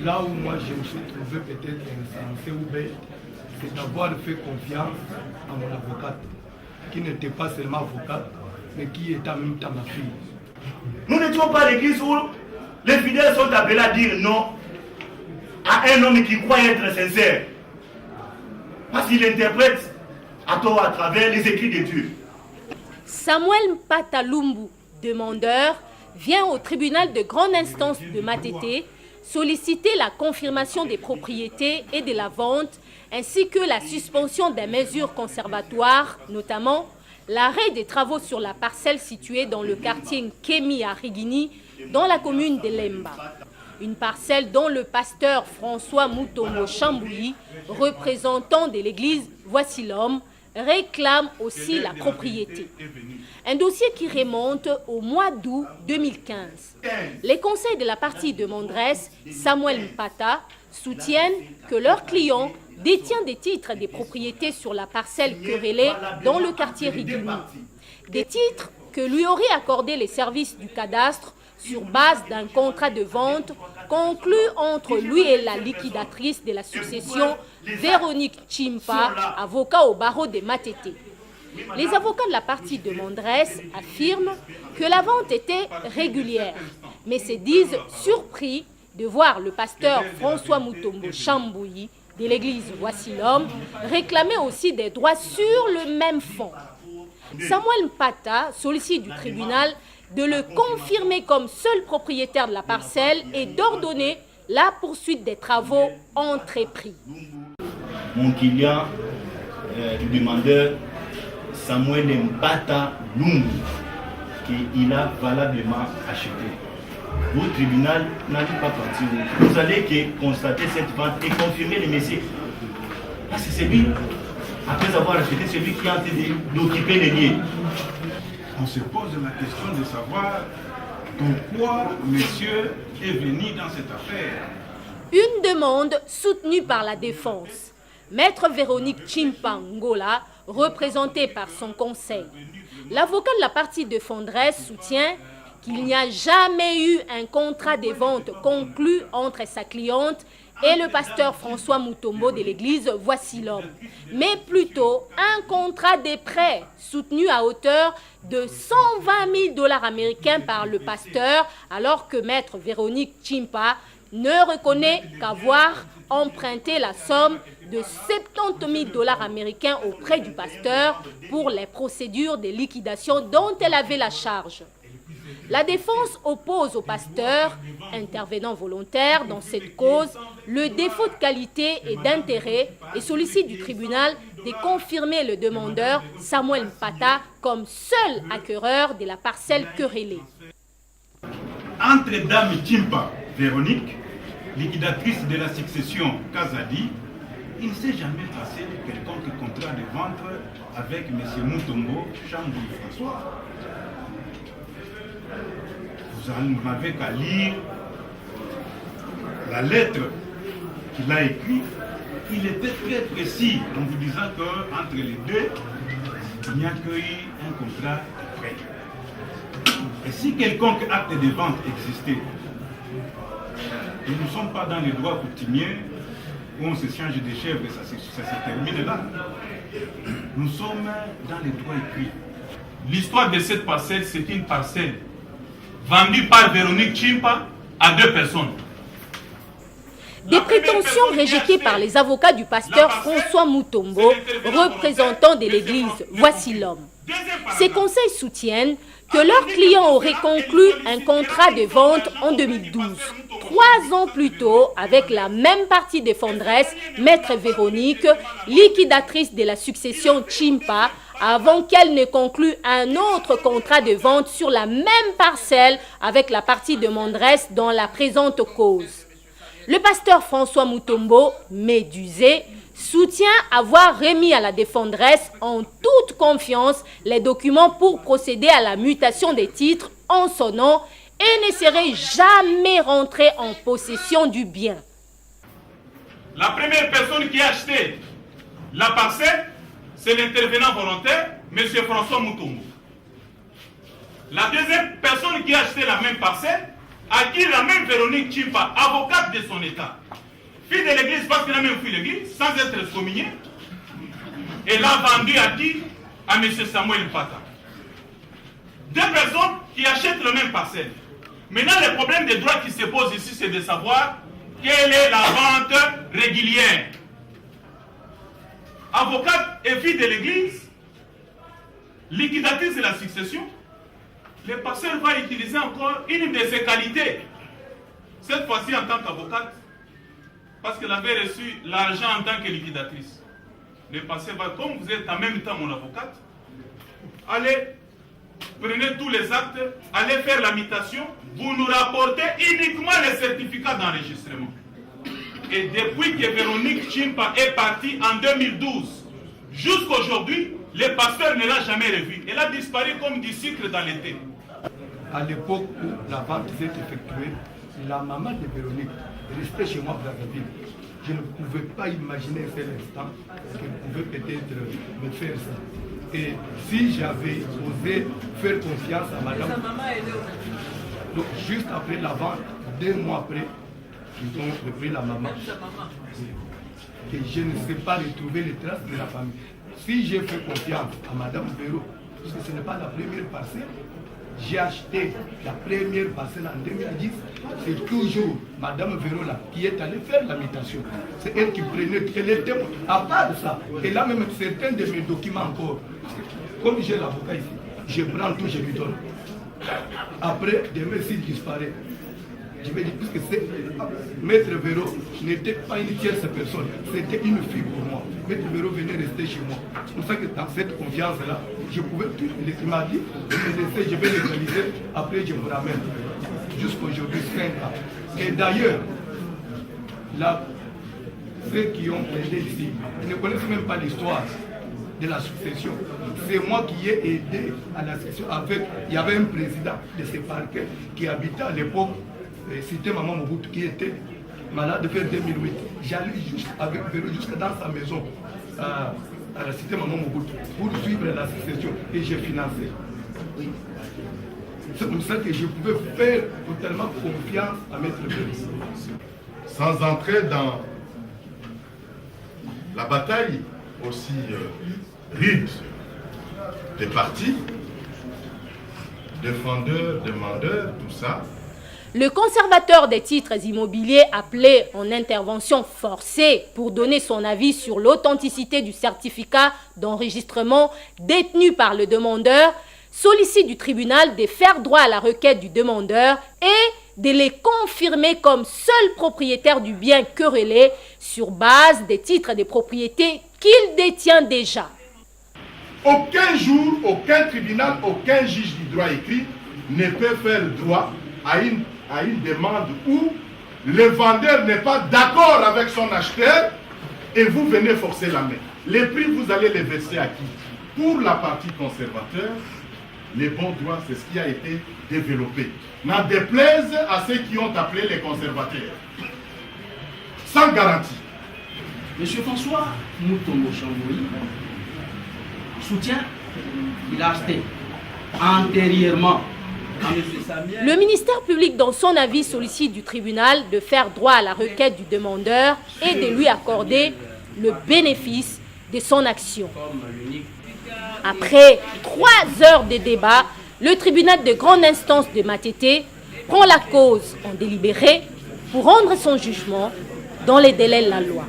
Là où moi je me suis trouvé peut-être insensé ou bête, c'est d'avoir fait confiance à mon avocate, qui n'était pas seulement avocate, mais qui était en même temps ma fille. Nous n'étions pas l'église où les fidèles sont appelés à dire non à un homme qui croit être sincère. Parce qu'il interprète à tort à travers les écrits de Dieu. Samuel Mpata Lumbu, demandeur, vient au tribunal de grande instance de Matete solliciter la confirmation des propriétés et de la vente, ainsi que la suspension des mesures conservatoires, notamment l'arrêt des travaux sur la parcelle située dans le quartier Nkemi à Rigini, dans la commune de Lemba. Une parcelle dont le pasteur François Mutombo Chambouli, représentant de l'église Voici l'homme, réclame aussi la propriété. Un dossier qui remonte au mois d'août 2015. Les conseils de la partie demanderesse, Samuel Mpata, soutiennent que leur client détient des titres des propriétés sur la parcelle querellée dans le quartier Rigini. Des titres que lui auraient accordé les services du cadastre sur base d'un contrat de vente conclu entre lui et la liquidatrice de la succession, Véronique Chimpa, avocat au barreau de Matete. Les avocats de la partie demanderesse affirment que la vente était régulière, mais se disent surpris de voir le pasteur François Mutombo Chambouli de l'église Voici l'homme réclamer aussi des droits sur le même fonds. Samuel Mpata sollicite du tribunal de le confirmer comme seul propriétaire de la parcelle et d'ordonner la poursuite des travaux entrepris. Mon client du demandeur, Samuel Mpata Lumbu, qu'il a valablement acheté. Votre tribunal n'a pas parti. Vous allez constater cette vente et confirmer le messieurs. Parce que c'est lui, après avoir acheté, c'est lui qui est en train d'occuper les lieux. On se pose la question de savoir pourquoi monsieur est venu dans cette affaire. Une demande soutenue par la défense. Maître Véronique Chimpa Ngola, représentée par son conseil. L'avocat de la partie défenderesse soutient qu'il n'y a jamais eu un contrat de vente conclu entre sa cliente et le pasteur François Mutombo de l'église Voici l'homme, mais plutôt un contrat de prêt soutenu à hauteur de 120 000 $ américains par le pasteur, alors que maître Véronique Chimpa ne reconnaît qu'avoir emprunté la somme de 70 000 $ américains auprès du pasteur pour les procédures de liquidation dont elle avait la charge. La défense oppose au pasteur, intervenant volontaire dans cette cause, le défaut de qualité et d'intérêt et sollicite du tribunal de confirmer le demandeur Samuel Mpata comme seul acquéreur de la parcelle querellée. Entre Dame Chimpa, Véronique, liquidatrice de la succession Kazadi, il ne s'est jamais passé quelconque contrat de vente avec M. Mutombo Chambouli François. Vous n'avez qu'à lire la lettre qu'il a écrite. Il était très précis en vous disant qu'entre les deux, il n'y a qu'eu un contrat de prêt. Et si quelconque acte de vente existait, et nous ne sommes pas dans les droits coutumiers où on se change des chèvres et ça se termine là. Nous sommes dans les droits écrits. L'histoire de cette parcelle, c'est une parcelle vendue par Véronique Chimpa à 2 personnes. Des prétentions rejetées par les avocats du pasteur François Mutombo, représentant de l'église Voici l'homme. Ces conseils soutiennent que leurs clients auraient conclu un contrat de vente en 2012, 3 ans plus tôt, avec la même partie défenderesse, maître Véronique, liquidatrice de la succession Chimpa, avant qu'elle ne conclue un autre contrat de vente sur la même parcelle avec la partie demanderesse dans la présente cause. Le pasteur François Mutombo, médusé, soutient avoir remis à la défenderesse en toute confiance les documents pour procéder à la mutation des titres en son nom et ne serait jamais rentré en possession du bien. La première personne qui a acheté la parcelle, c'est l'intervenant volontaire, M. François Mutombo. La deuxième personne qui a acheté la même parcelle, à qui la même Véronique Chimpa, avocate de son État, fille de l'église parce qu'elle a même fui l'église, sans être excommuniée, et l'a vendu à qui? À M. Samuel Mpata. Deux personnes qui achètent le même parcelle. Maintenant, le problème des droits qui se pose ici, c'est de savoir quelle est la vente régulière. Avocate et fille de l'église, liquidatrice de la succession, le pasteur va utiliser encore une de ses qualités. Cette fois-ci en tant qu'avocate, parce qu'elle avait reçu l'argent en tant que liquidatrice. Le pasteur va, comme vous êtes en même temps mon avocate, allez, prenez tous les actes, allez faire la mutation, vous nous rapportez uniquement les certificats d'enregistrement. Et depuis que Véronique Chimpa est partie en 2012, jusqu'à aujourd'hui, le pasteur ne l'a jamais revu. Elle a disparu comme du sucre dans l'été. À l'époque où la vente s'est effectuée, la maman de Véronique restait chez moi dans la ville. Je ne pouvais pas imaginer un seul instant qu'elle pouvait peut-être me faire ça. Et si j'avais osé faire confiance à madame, donc juste après la vente, 2 mois après, ils ont repris la maman. Et je ne sais pas retrouver les traces de la famille. Si j'ai fait confiance à madame Véro, parce que ce n'est pas la première parcelle, j'ai acheté la première parcelle en 2010. C'est toujours Madame Vérola qui est allée faire la mutation. C'est elle qui prenait, elle était, à part de ça, elle a même certains de mes documents encore. Comme j'ai l'avocat ici, je prends tout, je lui donne. Après, demain s'il disparaît, je vais dire, puisque Maître Véro n'était pas une tierce personne, c'était une fille pour moi. Maître Véro venait rester chez moi. C'est pour ça que dans cette confiance-là, je pouvais tout. Il m'a dit, je vais légaliser, après je vous ramène. Jusqu'aujourd'hui, 5 ans. Et d'ailleurs, ceux qui ont plaidé ici, ils ne connaissent même pas l'histoire de la succession. C'est moi qui ai aidé à la succession. Il y avait un président de ce parquet qui habitait à l'époque. C'était Maman Mobutu qui était malade depuis 2008. J'allais avec Véro jusqu'à dans sa maison à la cité Maman Mobutu pour suivre la succession et j'ai financé. Oui. C'est comme ça que je pouvais faire totalement confiance à Maître Véro. Sans entrer dans la bataille aussi rude des partis, défendeurs, demandeurs, tout ça, le conservateur des titres immobiliers appelé en intervention forcée pour donner son avis sur l'authenticité du certificat d'enregistrement détenu par le demandeur sollicite du tribunal de faire droit à la requête du demandeur et de les confirmer comme seul propriétaire du bien querellé sur base des titres de propriété qu'il détient déjà. Aucun jour, aucun tribunal, aucun juge du droit écrit ne peut faire droit à une demande où le vendeur n'est pas d'accord avec son acheteur et vous venez forcer la main. Les prix, vous allez les verser à qui? Pour la partie conservateur, les bons droits, c'est ce qui a été développé. N'en déplaise à ceux qui ont appelé les conservateurs. Sans garantie. Monsieur François Moutombo Chamboui soutient qu'il a acheté antérieurement. Le ministère public, dans son avis, sollicite du tribunal de faire droit à la requête du demandeur et de lui accorder le bénéfice de son action. Après 3 heures de débat, le tribunal de grande instance de Matete prend la cause en délibéré pour rendre son jugement dans les délais de la loi.